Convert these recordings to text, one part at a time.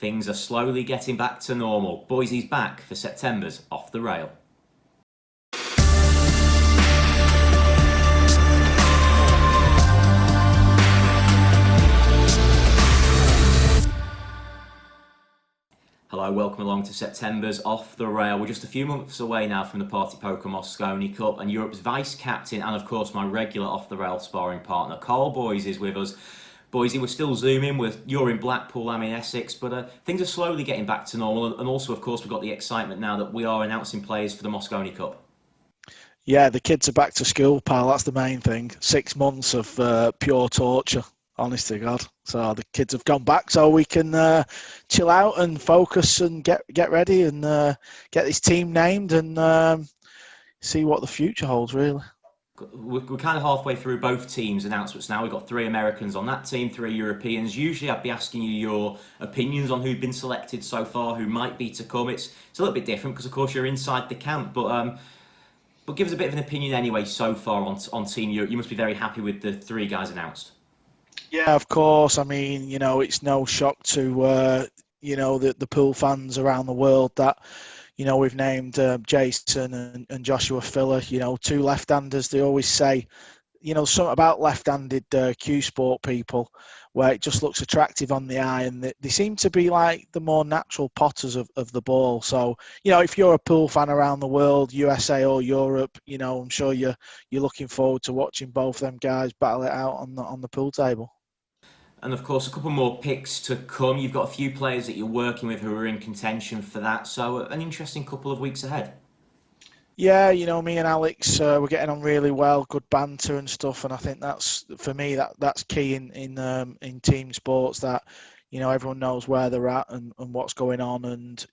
Things are slowly getting back to normal. Boise's back for September's Off the Rail. Hello, welcome along to September's Off the Rail. We're just a few months away now from the partypoker Mosconi Cup, and Europe's vice-captain and of course my regular Off the Rail sparring partner Karl Boyes is with us. Boise, we're still zooming. You're in Blackpool, I'm in Essex, but things are slowly getting back to normal. And also, of course, we've got the excitement now that we are announcing players for the Mosconi Cup. Yeah, the kids are back to school, pal. That's the main thing. 6 months of pure torture, honest to God. So the kids have gone back, so we can chill out and focus and get ready and get this team named and see what the future holds, really. We're kind of halfway through both teams' announcements now. We've got 3 Americans on that team, 3 Europeans. Usually I'd be asking you your opinions on who've been selected so far, who might be to come. It's a little bit different because, of course, you're inside the camp. But give us a bit of an opinion anyway so far on Team Europe. You must be very happy with the 3 guys announced. Yeah, of course. I mean, it's no shock to, the pool fans around the world that, we've named Jason and Joshua Filler, 2 left-handers. They always say, something about left-handed cue sport people where it just looks attractive on the eye, and they seem to be like the more natural potters of the ball. So, if you're a pool fan around the world, USA or Europe, I'm sure you're looking forward to watching both them guys battle it out on the pool table. And of course, a couple more picks to come. You've got a few players that you're working with who are in contention for that. So an interesting couple of weeks ahead. Yeah, me and Alex, we're getting on really well. Good banter and stuff, and I think that's for me that's key in team sports. That everyone knows where they're at and what's going on, and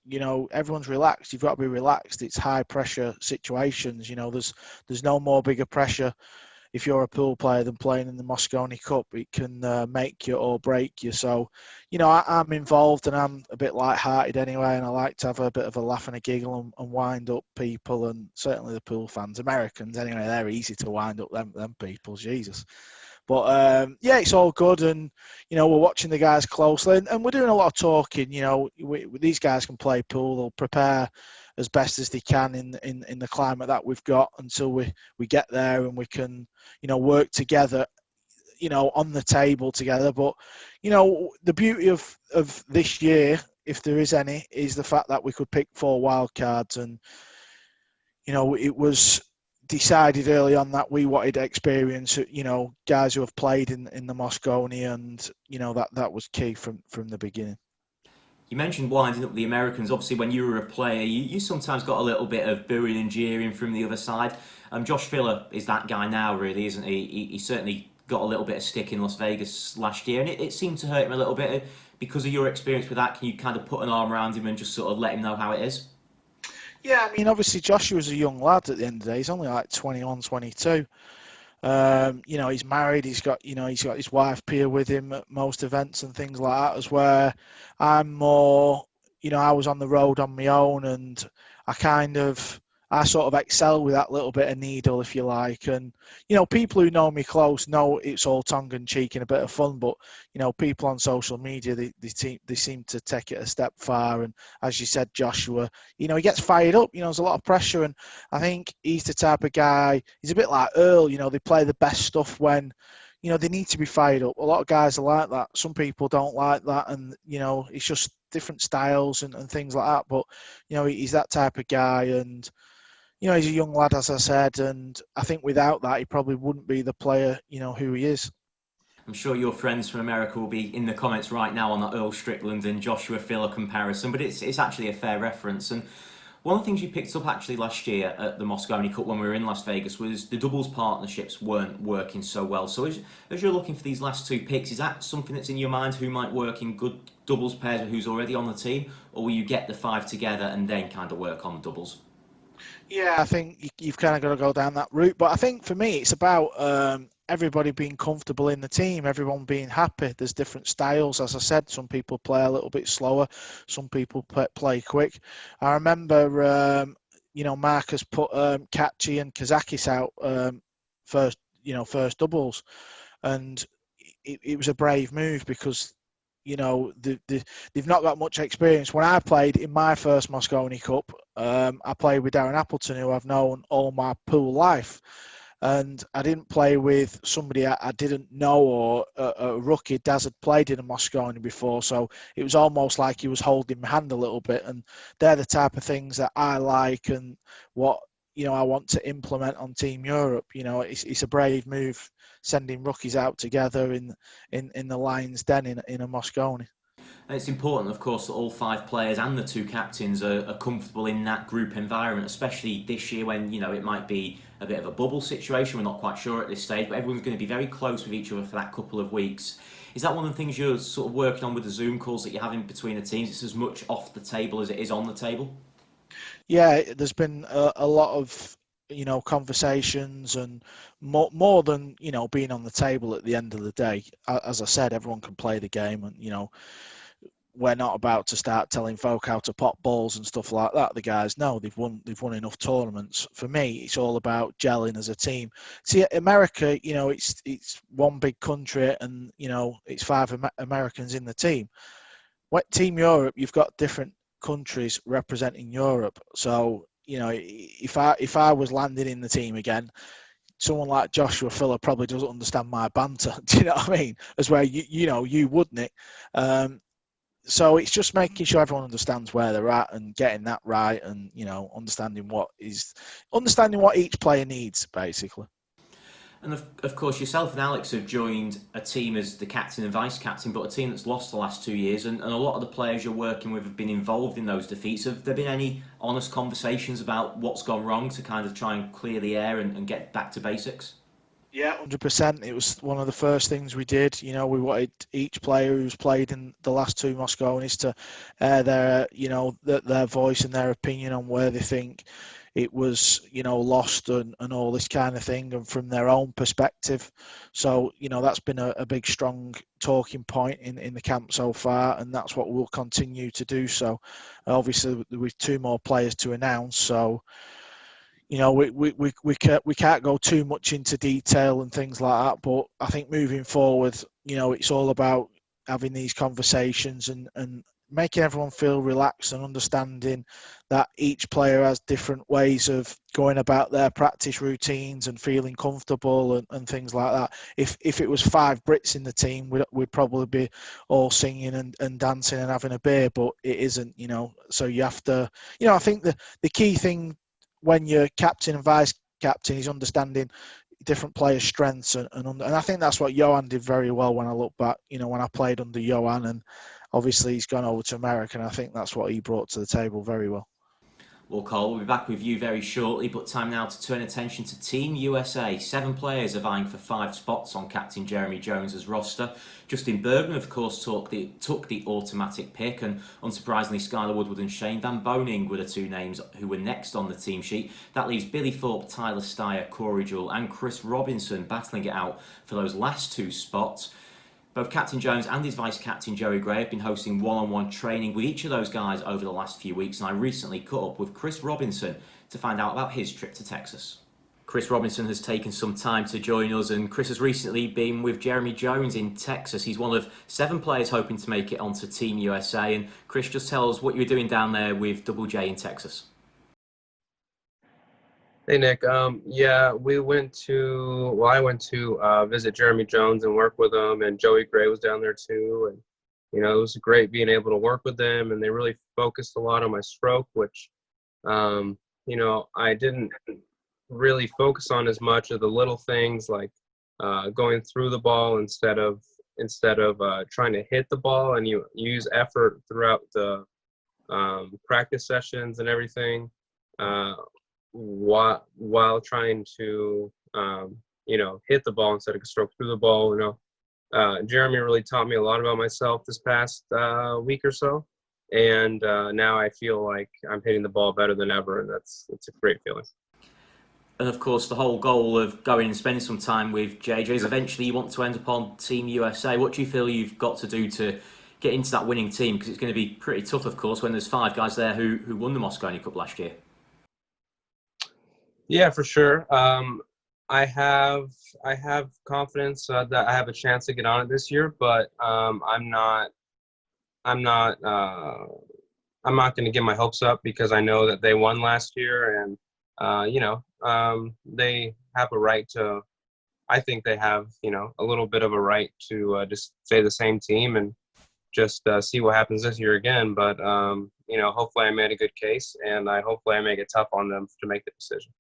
everyone's relaxed. You've got to be relaxed. It's high pressure situations. There's no more bigger pressure if you're a pool player than playing in the Mosconi Cup. It can make you or break you. So, I'm involved and I'm a bit light-hearted anyway, and I like to have a bit of a laugh and a giggle and wind up people, and certainly the pool fans, Americans anyway, they're easy to wind up, them people, Jesus. But, it's all good, and, we're watching the guys closely, and we're doing a lot of talking. These guys can play pool, they'll prepare as best as they can in the climate that we've got until we get there and we can, work together, on the table together. But, the beauty of this year, if there is any, is the fact that we could pick 4 wild cards, and, it was decided early on that we wanted experience, guys who have played in the Mosconi, and, that was key from the beginning. You mentioned winding up the Americans. Obviously, when you were a player, you sometimes got a little bit of booing and jeering from the other side. Josh Filler is that guy now, really, isn't he? He certainly got a little bit of stick in Las Vegas last year, and it seemed to hurt him a little bit. Because of your experience with that, can you kind of put an arm around him and just sort of let him know how it is? Yeah, I mean, obviously, Joshua's a young lad at the end of the day. He's only like 21, 22. He's married. He's got his wife Pia with him at most events and things like that. As where I'm more, I was on the road on my own, and I sort of excel with that little bit of needle, if you like. And people who know me close know it's all tongue in cheek and a bit of fun. But people on social media, they seem to take it a step far. And as you said, Joshua, he gets fired up. There's a lot of pressure, and I think he's the type of guy. He's a bit like Earl. They play the best stuff when they need to be fired up. A lot of guys are like that. Some people don't like that, and it's just different styles and things like that. But he's that type of guy, and he's a young lad, as I said, and I think without that, he probably wouldn't be the player, who he is. I'm sure your friends from America will be in the comments right now on that Earl Strickland and Joshua Filler comparison, but it's actually a fair reference. And one of the things you picked up actually last year at the Mosconi Cup when we were in Las Vegas was the doubles partnerships weren't working so well. So as you're looking for these last 2 picks, is that something that's in your mind who might work in good doubles pairs with who's already on the team, or will you get the 5 together and then kind of work on the doubles? Yeah, I think you've kind of got to go down that route. But I think for me, it's about everybody being comfortable in the team, everyone being happy. There's different styles. As I said, some people play a little bit slower, some people play quick. I remember, Marcus put Kachi and Kazakis out first doubles. And it was a brave move because, they've not got much experience. When I played in my first Mosconi Cup, I played with Darren Appleton, who I've known all my pool life. And I didn't play with somebody I didn't know, or a rookie. Daz had played in a Mosconi before, so it was almost like he was holding my hand a little bit. And they're the type of things that I like, and what I want to implement on Team Europe. It's a brave move sending rookies out together in the Lions Den in a Mosconi. And it's important, of course, that all 5 players and the 2 captains are comfortable in that group environment, especially this year when, it might be a bit of a bubble situation. We're not quite sure at this stage, but everyone's going to be very close with each other for that couple of weeks. Is that one of the things you're sort of working on with the Zoom calls that you're having between the teams? It's as much off the table as it is on the table? Yeah, there's been a lot of conversations, and more than being on the table at the end of the day. As I said, everyone can play the game, and we're not about to start telling folk how to pop balls and stuff like that. The guys know they've won enough tournaments. For me, it's all about gelling as a team. See, America, it's one big country, and it's 5 Americans in the team. What Team Europe, you've got different countries representing Europe. So if I was landing in the team again, someone like Joshua Filler probably doesn't understand my banter. Do you know what I mean? As where you wouldn't it. So it's just making sure everyone understands where they're at and getting that right, and understanding what each player needs, basically. And of course, yourself and Alex have joined a team as the captain and vice captain, but a team that's lost the last 2 years, and a lot of the players you're working with have been involved in those defeats. Have there been any honest conversations about what's gone wrong to kind of try and clear the air and get back to basics? Yeah, 100%. It was one of the first things we did. We wanted each player who's played in the last 2 Mosconis to air their voice and their opinion on where they think it was, lost, and all this kind of thing, and from their own perspective. So, that's been a big, strong talking point in the camp so far, and that's what we'll continue to do. So, obviously, with 2 more players to announce, so we can't go too much into detail and things like that. But I think moving forward, it's all about having these conversations and making everyone feel relaxed, and understanding that each player has different ways of going about their practice routines and feeling comfortable and things like that. If it was 5 Brits in the team, we'd probably be all singing and dancing and having a beer, but it isn't, so you have to, I think the key thing when you're captain and vice captain is understanding different players' strengths, and I think that's what Johan did very well. When I look back, when I played under Johan, and obviously he's gone over to America, and I think that's what he brought to the table very well. Well, Cole, we'll be back with you very shortly, but time now to turn attention to Team USA. 7 players are vying for 5 spots on Captain Jeremy Jones's roster. Justin Bergman, of course, took the automatic pick, and unsurprisingly, Skylar Woodward and Shane Van Boning were the 2 names who were next on the team sheet. That leaves Billy Thorpe, Tyler Steyer, Corey Jewell and Chris Robinson battling it out for those last 2 spots. Both Captain Jones and his vice-captain Joey Gray have been hosting one-on-one training with each of those guys over the last few weeks, and I recently caught up with Chris Robinson to find out about his trip to Texas. Chris Robinson has taken some time to join us, and Chris has recently been with Jeremy Jones in Texas. He's one of 7 players hoping to make it onto Team USA, and Chris, just tell us what you were doing down there with Double J in Texas. Hey Nick, I went to visit Jeremy Jones and work with him, and Joey Gray was down there too, and it was great being able to work with them, and they really focused a lot on my stroke, which I didn't really focus on as much of the little things like going through the ball instead of trying to hit the ball, and you use effort throughout the practice sessions and everything. While trying to hit the ball instead of stroke through the ball. Jeremy really taught me a lot about myself this past week or so, and now I feel like I'm hitting the ball better than ever, and it's a great feeling. And of course, the whole goal of going and spending some time with JJ is eventually you want to end up on Team USA. What do you feel you've got to do to get into that winning team? Because it's going to be pretty tough, of course, when there's 5 guys there who won the Mosconi Cup last year. Yeah, for sure. I have confidence that I have a chance to get on it this year, but I'm not I'm not going to get my hopes up because I know that they won last year, and they have a right to. I think they have a little bit of a right to just stay the same team and just see what happens this year again. But hopefully I made a good case, and hopefully I make it tough on them to make the decision.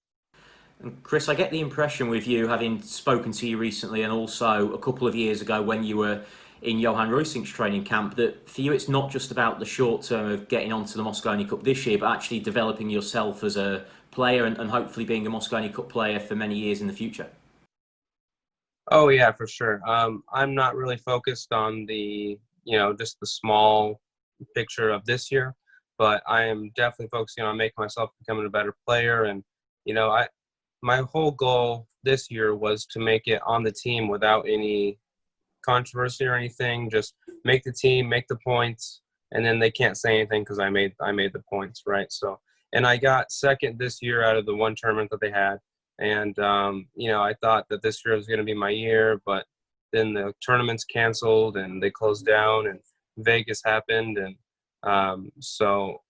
And Chris, I get the impression with you, having spoken to you recently and also a couple of years ago when you were in Johan Ruysink's training camp, that for you it's not just about the short term of getting onto the Mosconi Cup this year, but actually developing yourself as a player and hopefully being a Mosconi Cup player for many years in the future. Oh yeah, for sure. I'm not really focused on the just the small picture of this year, but I am definitely focusing on making myself becoming a better player. And my whole goal this year was to make it on the team without any controversy or anything. Just make the team, make the points, and then they can't say anything because I made the points, right? So, and I got second this year out of the one tournament that they had. And, I thought that this year was going to be my year, but then the tournaments canceled and they closed down and Vegas happened. And so,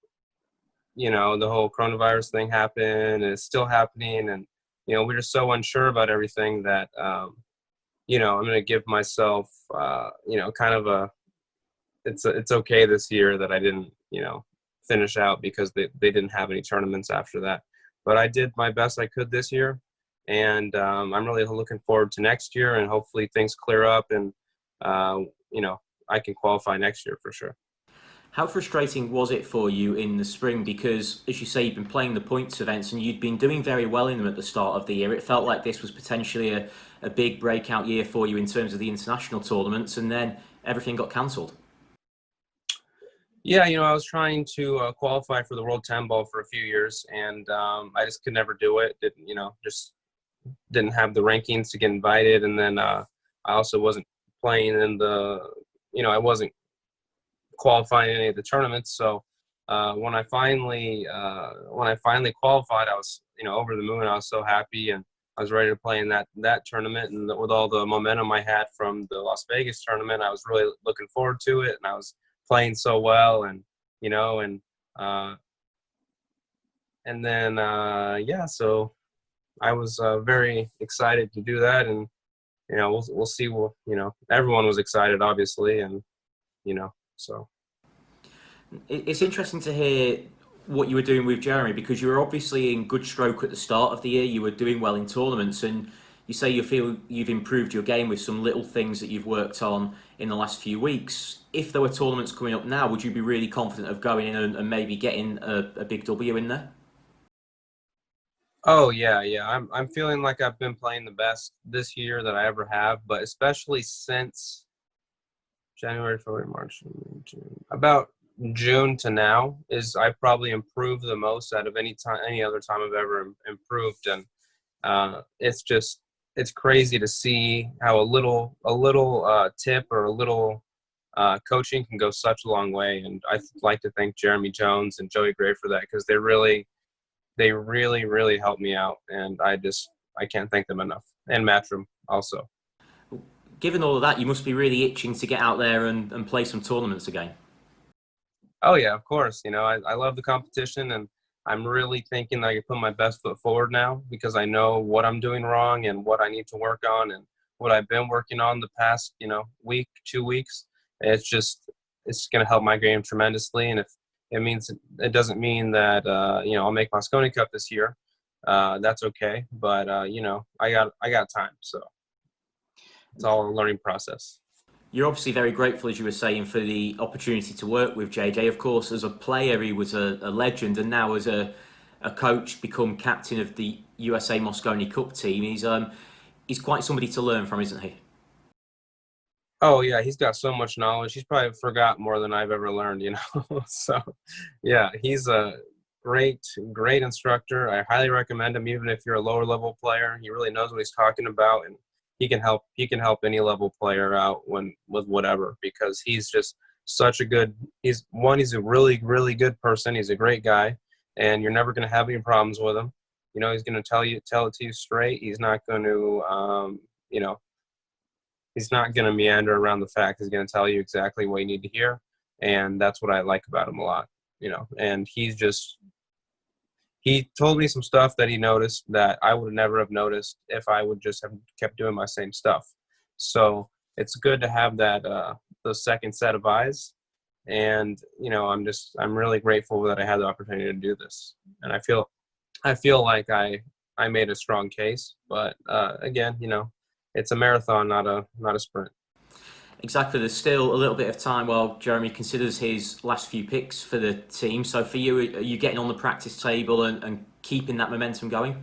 the whole coronavirus thing happened and it's still happening. And, we're just so unsure about everything that, I'm going to give myself, kind of it's okay this year that I didn't, finish out because they didn't have any tournaments after that. But I did my best I could this year, and I'm really looking forward to next year, and hopefully things clear up, and I can qualify next year for sure. How frustrating was it for you in the spring? Because, as you say, you've been playing the points events and you'd been doing very well in them at the start of the year. It felt like this was potentially a big breakout year for you in terms of the international tournaments, and then everything got cancelled. Yeah, I was trying to qualify for the World 10 Ball for a few years, and I just could never do it. Just didn't have the rankings to get invited, and then I also wasn't playing in I wasn't qualifying in any of the tournaments. So when I finally qualified, I was over the moon. I was so happy, and I was ready to play in that tournament. And with all the momentum I had from the Las Vegas tournament, I was really looking forward to it, and I was playing so well, and so I was very excited to do that, and we'll see. Everyone was excited, obviously, and so. It's interesting to hear what you were doing with Jeremy, because you were obviously in good stroke at the start of the year. You were doing well in tournaments, and you say you feel you've improved your game with some little things that you've worked on in the last few weeks. If there were tournaments coming up now, would you be really confident of going in and maybe getting a big W in there? Oh yeah. I'm feeling like I've been playing the best this year that I ever have, but especially since January, February, March, June, about June to now is I've probably improved the most out of any other time I've ever improved. And it's crazy to see how a little tip or a little coaching can go such a long way. And I like to thank Jeremy Jones and Joey Gray for that, because they really helped me out, and I can't thank them enough. And Matchroom also. Given all of that, you must be really itching to get out there and play some tournaments again. Oh yeah, of course. I love the competition, and I'm really thinking that I can put my best foot forward now, because I know what I'm doing wrong and what I need to work on, and what I've been working on the past, week, 2 weeks. It's going to help my game tremendously. And if it doesn't mean that, I'll make Mosconi Cup this year, that's okay. But, I got time. So it's all a learning process. You're obviously very grateful, as you were saying, for the opportunity to work with JJ. Of course, as a player, he was a legend, and now as a coach, become captain of the USA Mosconi Cup team. He's quite somebody to learn from, isn't he? Oh yeah, he's got so much knowledge. He's probably forgot more than I've ever learned, So, yeah, he's a great instructor. I highly recommend him, even if you're a lower level player. He really knows what he's talking about, and he can help any level player out with whatever, because he's just such a good. He's a really, really good person. He's a great guy, and you're never going to have any problems with him. He's going to tell it to you straight. He's not going to, he's not going to meander around the fact. He's going to tell you exactly what you need to hear. and that's what I like about him a lot, and he told me some stuff that he noticed that I would never have noticed if I would just have kept doing my same stuff. So it's good to have that the second set of eyes, and I'm really grateful that I had the opportunity to do this, and I feel like I made a strong case, but again, it's a marathon, not a sprint. Exactly. There's still a little bit of time while Jeremy considers his last few picks for the team. So for you, are you getting on the practice table and keeping that momentum going?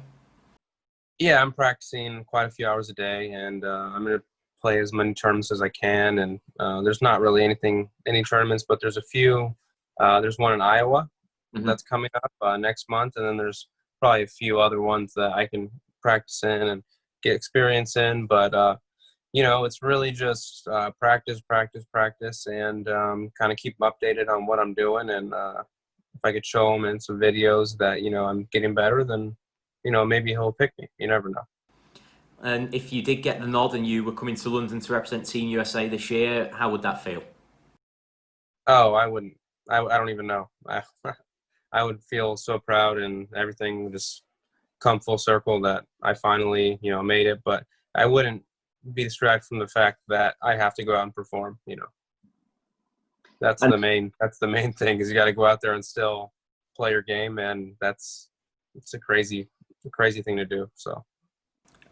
Yeah, I'm practicing quite a few hours a day, and I'm going to play as many tournaments as I can. And there's not really any tournaments, but there's a few. There's one in Iowa that's coming up next month, and then there's probably a few other ones that I can practice in and get experience in. But it's really just practice, and kind of keep them updated on what I'm doing. And if I could show him in some videos that I'm getting better, then maybe he'll pick me. You never know. And if you did get the nod and you were coming to London to represent Team USA this year, how would that feel? Oh, I wouldn't. I don't even know. I would feel so proud, and everything would just come full circle that I finally made it. But I wouldn't be distracted from the fact that I have to go out and perform. That's the main thing, is you got to go out there and still play your game, and it's a crazy thing to do. So,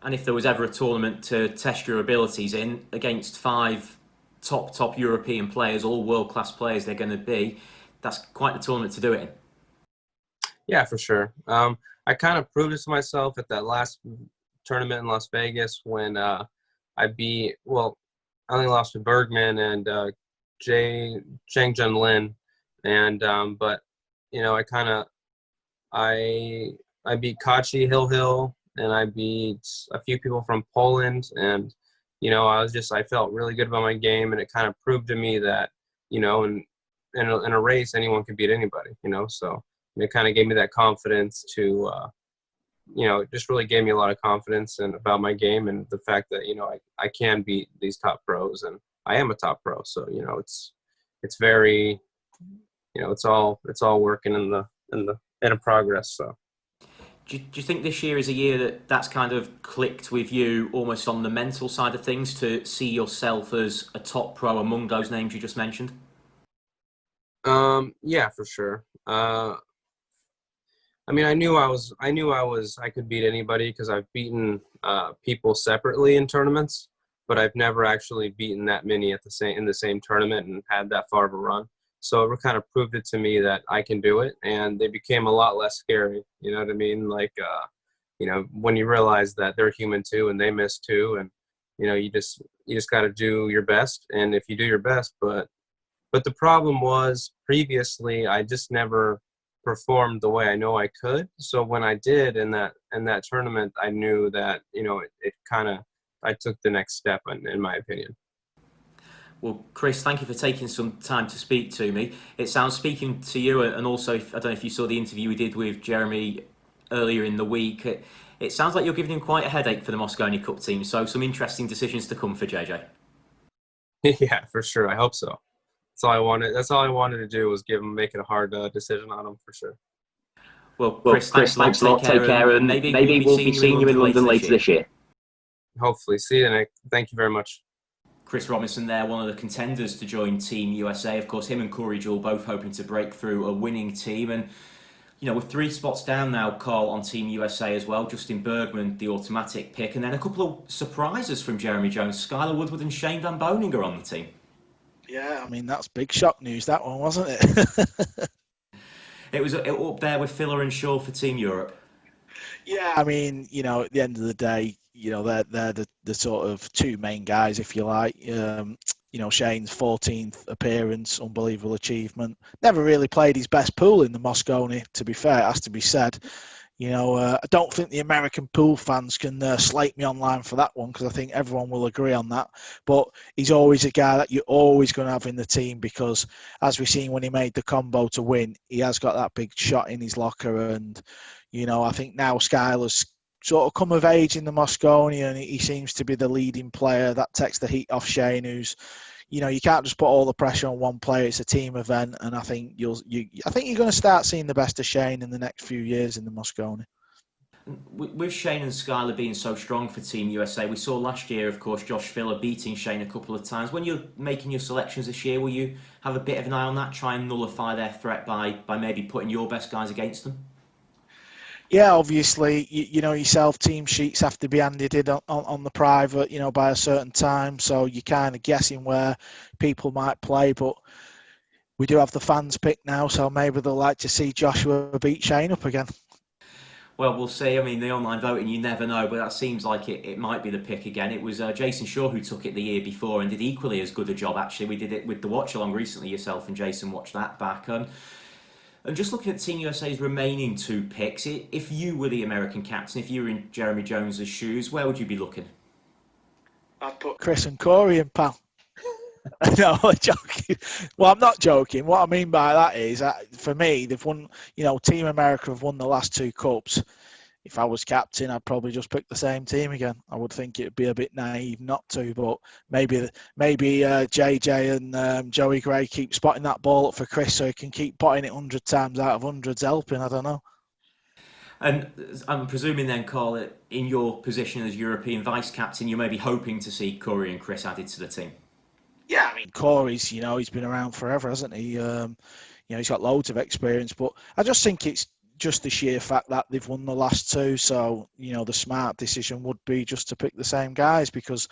and if there was ever a tournament to test your abilities in against 5 top European players, all world-class players they're going to be, that's quite the tournament to do it in. Yeah, for sure. I kind of proved it to myself at that last tournament in Las Vegas when I only lost to Bergman and Chang Jun Lin, and but I beat Kachi Hill, and I beat a few people from Poland, and I felt really good about my game, and it kind of proved to me that in a race anyone can beat anybody, so it kind of gave me that confidence to it just really gave me a lot of confidence about my game, and the fact that I can beat these top pros, and I am a top pro. So it's very it's all working in a progress. So do you think this year is a year that's kind of clicked with you almost on the mental side of things, to see yourself as a top pro among those names you just mentioned? Yeah, for sure. I mean, I knew I could beat anybody, because I've beaten people separately in tournaments, but I've never actually beaten that many in the same tournament and had that far of a run. So it kind of proved it to me that I can do it, and they became a lot less scary. You know what I mean? Like, when you realize that they're human too, and they miss too, and you just got to do your best. And if you do your best, but the problem was previously I just never performed the way I know I could. So when I did in that tournament, I knew that I took the next step in my opinion. Well, Chris, thank you for taking some time to speak to me. It sounds, speaking to you, and also, I don't know if you saw the interview we did with Jeremy earlier in the week, it sounds like you're giving him quite a headache for the Mosconi Cup team, so some interesting decisions to come for JJ. Yeah, for sure. I hope so. That's all I wanted to do, was make it a hard decision on him, for sure. Well, Chris, thanks a lot. Take care, and maybe we'll be seeing you in London later this year. Hopefully. See you, Nick. Thank you very much. Chris Robinson there, one of the contenders to join Team USA. Of course, him and Corey Jewell both hoping to break through a winning team. And, with 3 spots down now, Karl, on Team USA as well. Justin Bergman, the automatic pick. And then a couple of surprises from Jeremy Jones. Skylar Woodward and Shane Van Boningen on the team. Yeah, I mean, that's big shock news, that one, wasn't it? It was up there with Filler and Shaw for Team Europe. Yeah, I mean, at the end of the day, they're the sort of 2 main guys, if you like. Shane's 14th appearance, unbelievable achievement. Never really played his best pool in the Mosconi, to be fair, it has to be said. I don't think the American pool fans can slate me online for that one, because I think everyone will agree on that. But he's always a guy that you're always going to have in the team, because as we've seen when he made the combo to win, he has got that big shot in his locker. And, I think now Skylar's sort of come of age in the Mosconi, and he seems to be the leading player that takes the heat off Shane, who's, you can't just put all the pressure on one player. It's a team event, and I think you're going to start seeing the best of Shane in the next few years in the Mosconi. With Shane and Skylar being so strong for Team USA, we saw last year, of course, Josh Filler beating Shane a couple of times. When you're making your selections this year, will you have a bit of an eye on that, try and nullify their threat by maybe putting your best guys against them? Yeah, obviously, you know yourself, team sheets have to be handed in on the private, by a certain time. So you're kind of guessing where people might play. But we do have the fans pick now, so maybe they'll like to see Joshua beat Shane up again. Well, we'll see. I mean, the online voting, you never know, but that seems like it might be the pick again. It was Jason Shaw who took it the year before and did equally as good a job, actually. We did it with the watch-along recently, yourself and Jason watched that back. And just looking at Team USA's remaining 2 picks, if you were the American captain, if you were in Jeremy Jones's shoes, where would you be looking? I'd put Chris and Corey in, pal. No, I'm joking. Well, I'm not joking. What I mean by that is, for me, they've won. Team America have won the last 2 cups. If I was captain, I'd probably just pick the same team again. I would think it'd be a bit naive not to, but maybe JJ and Joey Gray keep spotting that ball up for Chris, so he can keep potting it 100 times out of hundreds, helping. I don't know. And I'm presuming then, Carl, that in your position as European vice captain, you may be hoping to see Corey and Chris added to the team. Yeah, I mean, Corey's, he's been around forever, hasn't he? He's got loads of experience, but I just think it's just the sheer fact that they've won the last 2. So, the smart decision would be just to pick the same guys because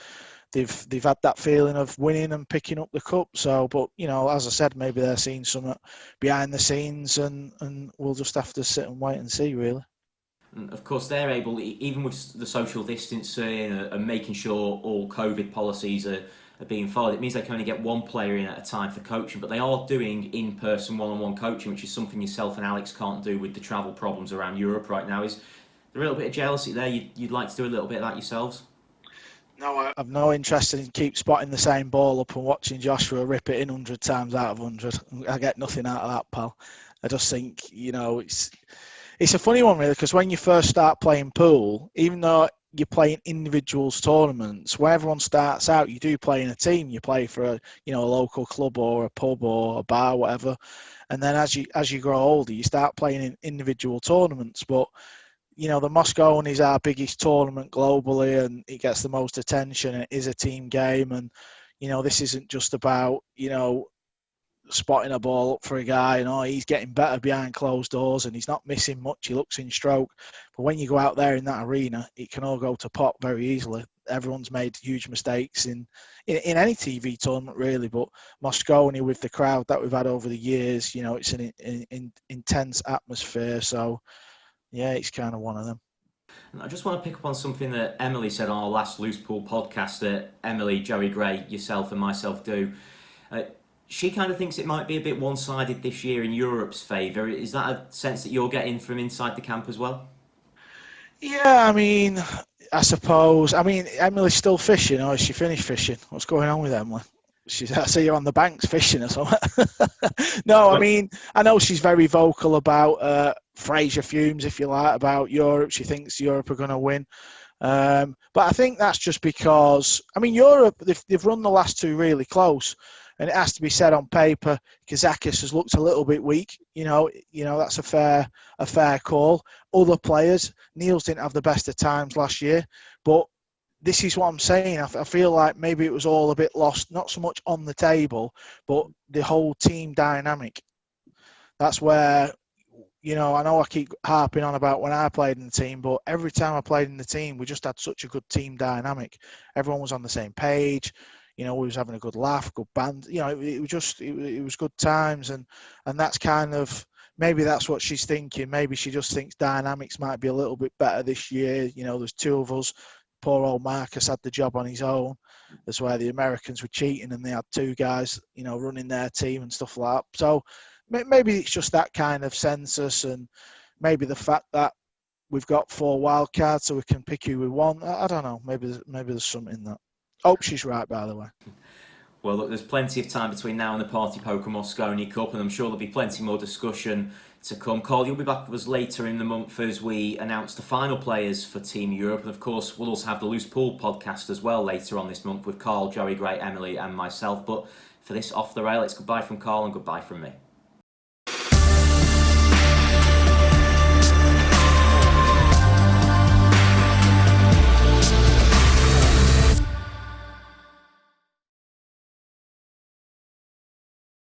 they've had that feeling of winning and picking up the cup. So, but, as I said, maybe they're seeing something behind the scenes and we'll just have to sit and wait and see, really. And of course, they're able, even with the social distancing and making sure all COVID policies are being followed, it means they can only get 1 player in at a time for coaching, but they are doing in-person one-on-one coaching, which is something yourself and Alex can't do with the travel problems around Europe right now. Is there a little bit of jealousy there? You'd like to do a little bit of that yourselves? No, I've no interest in keep spotting the same ball up and watching Joshua rip it in 100 times out of 100. I get nothing out of that, pal. I just think, it's a funny one, really, because when you first start playing pool, even though you're playing individuals tournaments, where everyone starts out, you do play in a team. You play for a local club or a pub or a bar, whatever. And then as you grow older, you start playing in individual tournaments. But the Mosconi is our biggest tournament globally, and it gets the most attention. It is a team game, and this isn't just about spotting a ball up for a guy. He's getting better behind closed doors and he's not missing much. He looks in stroke. But when you go out there in that arena, it can all go to pot very easily. Everyone's made huge mistakes in any TV tournament, really. But Mosconi, with the crowd that we've had over the years, it's an intense atmosphere. So, yeah, it's kind of one of them. And I just want to pick up on something that Emily said on our last Loose Pool podcast that Emily, Joey Gray, yourself and myself do. She kind of thinks it might be a bit one-sided this year in Europe's favour. Is that a sense that you're getting from inside the camp as well? Yeah, I mean, I suppose. I mean, Emily's still fishing, or is she finished fishing? What's going on with Emily? I see you on the banks fishing or something. No, I mean, I know she's very vocal about Fraser fumes, if you like, about Europe. She thinks Europe are going to win. But I think that's just because, I mean, Europe, they've run the last 2 really close. And it has to be said on paper, Kazakis has looked a little bit weak. That's a fair call. Other players, Niels didn't have the best of times last year, but this is what I'm saying. I feel like maybe it was all a bit lost, not so much on the table, but the whole team dynamic. That's where, I know I keep harping on about when I played in the team, but every time I played in the team, we just had such a good team dynamic. Everyone was on the same page. We was having a good laugh, good band. It was good times, and that's kind of, maybe that's what she's thinking. Maybe she just thinks dynamics might be a little bit better this year. There's 2 of us. Poor old Marcus had the job on his own. That's where the Americans were cheating, and they had 2 guys, running their team and stuff like that. So maybe it's just that kind of census, and maybe the fact that we've got 4 wild cards, so we can pick who we want. I don't know. Maybe there's something in that. Hope she's right, by the way. Well, look, there's plenty of time between now and the Party Poker Mosconi Cup, and I'm sure there'll be plenty more discussion to come. Karl, you'll be back with us later in the month as we announce the final players for Team Europe. And of course, we'll also have the Loose Pool podcast as well later on this month with Karl, Joey Gray, Emily and myself. But for this Off the Rail, it's goodbye from Karl and goodbye from me.